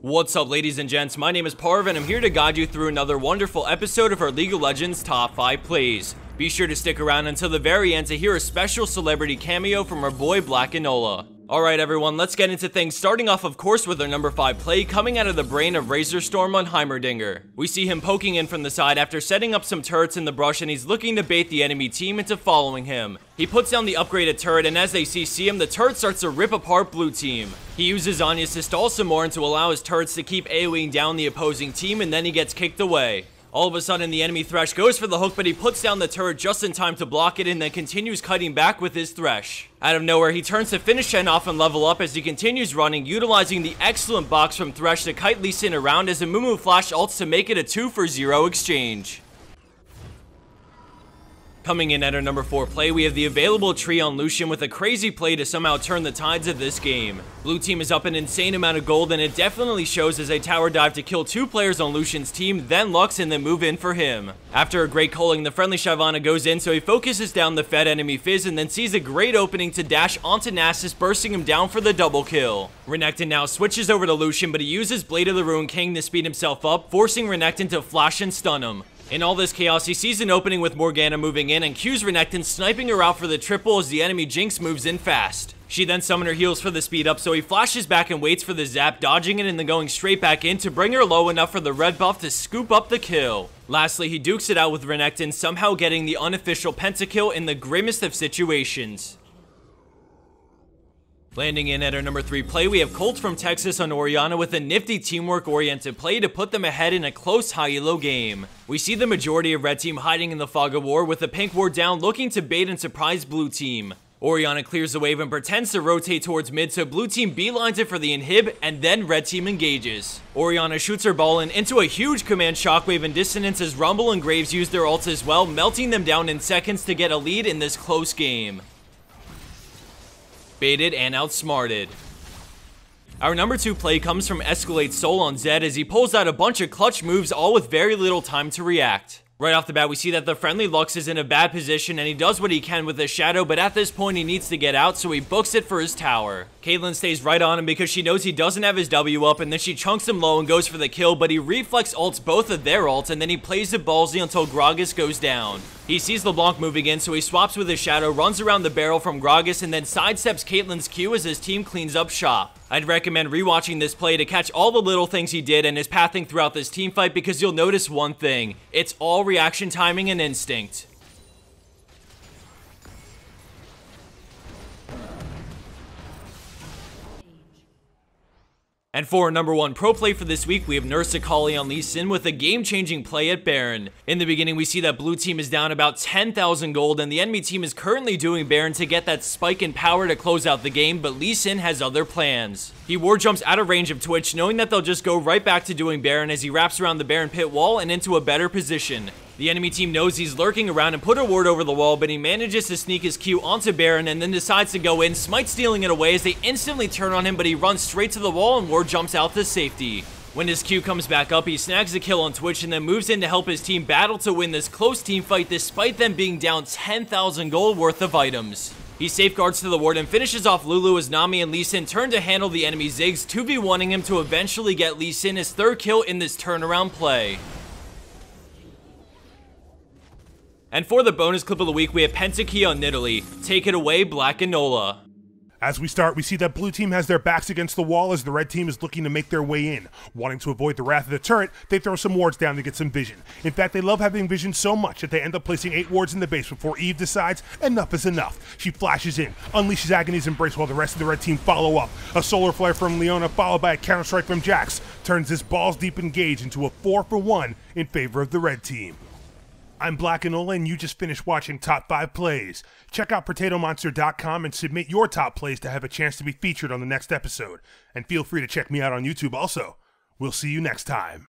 What's up, ladies and gents? My name is Parv and I'm here to guide you through another wonderful episode of our League of Legends top 5 plays. Be sure to stick around until the very end to hear a special celebrity cameo from our boy Blakinola. Alright everyone, let's get into things, starting off of course with our number 5 play coming out of the brain of Razorstorm on Heimerdinger. We see him poking in from the side after setting up some turrets in the brush and he's looking to bait the enemy team into following him. He puts down the upgraded turret and as they CC him, the turret starts to rip apart blue team. He uses Anya's to stall some more and to allow his turrets to keep AoEing down the opposing team and then he gets kicked away. All of a sudden, the enemy Thresh goes for the hook, but he puts down the turret just in time to block it and then continues cutting back with his Thresh. Out of nowhere, he turns to finish Shen off and level up as he continues running, utilizing the excellent box from Thresh to kite Lee Sin around as Amumu flash ults to make it a 2-for-0 exchange. Coming in at our number 4 play, we have the available tree on Lucian with a crazy play to somehow turn the tides of this game. Blue team is up an insane amount of gold and it definitely shows as they tower dive to kill 2 players on Lucian's team, then Lux and then move in for him. After a great culling, the friendly Shyvana goes in, so he focuses down the fed enemy Fizz and then sees a great opening to dash onto Nasus, bursting him down for the double kill. Renekton now switches over to Lucian, but he uses Blade of the Ruined King to speed himself up, forcing Renekton to flash and stun him. In all this chaos, he sees an opening with Morgana moving in and cues Renekton, sniping her out for the triple as the enemy Jinx moves in fast. She then summoner heals for the speed up, so he flashes back and waits for the zap, dodging it and then going straight back in to bring her low enough for the red buff to scoop up the kill. Lastly, he dukes it out with Renekton, somehow getting the unofficial pentakill in the grimmest of situations. Landing in at our number 3 play, we have Colt from Texas on Orianna with a nifty teamwork-oriented play to put them ahead in a close high-elo game. We see the majority of red team hiding in the fog of war with the pink ward down looking to bait and surprise blue team. Orianna clears the wave and pretends to rotate towards mid, so blue team beelines it for the inhib and then red team engages. Orianna shoots her ball in into a huge command shockwave and dissonance as Rumble and Graves use their ults as well, melting them down in seconds to get a lead in this close game. Baited and outsmarted. Our number 2 play comes from Escalate Soul on Zed as he pulls out a bunch of clutch moves all with very little time to react. Right off the bat, we see that the friendly Lux is in a bad position and he does what he can with his shadow, but at this point he needs to get out, so he books it for his tower. Caitlyn stays right on him because she knows he doesn't have his W up, and then she chunks him low and goes for the kill, but he reflex ults both of their ults and then he plays it ballsy until Gragas goes down. He sees LeBlanc moving in, so he swaps with his shadow, runs around the barrel from Gragas, and then sidesteps Caitlyn's Q as his team cleans up shop. I'd recommend rewatching this play to catch all the little things he did and his pathing throughout this team fight because you'll notice one thing. It's all reaction timing and instinct. And for our number 1 pro play for this week, we have Nurse Akali on Lee Sin with a game-changing play at Baron. In the beginning, we see that blue team is down about 10,000 gold, and the enemy team is currently doing Baron to get that spike in power to close out the game, but Lee Sin has other plans. He ward jumps out of range of Twitch, knowing that they'll just go right back to doing Baron as he wraps around the Baron pit wall and into a better position. The enemy team knows he's lurking around and put a ward over the wall, but he manages to sneak his Q onto Baron and then decides to go in, Smite stealing it away as they instantly turn on him, but he runs straight to the wall and ward jumps out to safety. When his Q comes back up, he snags a kill on Twitch and then moves in to help his team battle to win this close team fight despite them being down 10,000 gold worth of items. He safeguards to the ward and finishes off Lulu as Nami and Lee Sin turn to handle the enemy Ziggs, 2v1ing him to eventually get Lee Sin his 3rd kill in this turnaround play. And for the bonus clip of the week, we have Pentakey on Nidalee. Take it away, Blakinola. As we start, we see that blue team has their backs against the wall as the red team is looking to make their way in. Wanting to avoid the wrath of the turret, they throw some wards down to get some vision. In fact, they love having vision so much that they end up placing 8 wards in the base before Eve decides enough is enough. She flashes in, unleashes Agony's Embrace while the rest of the red team follow up. A solar flare from Leona followed by a counter strike from Jax turns this balls deep engage into a 4-for-1 in favor of the red team. I'm Blakinola and you just finished watching Top 5 Plays. Check out PotatoMonster.com and submit your top plays to have a chance to be featured on the next episode. And feel free to check me out on YouTube also. We'll see you next time.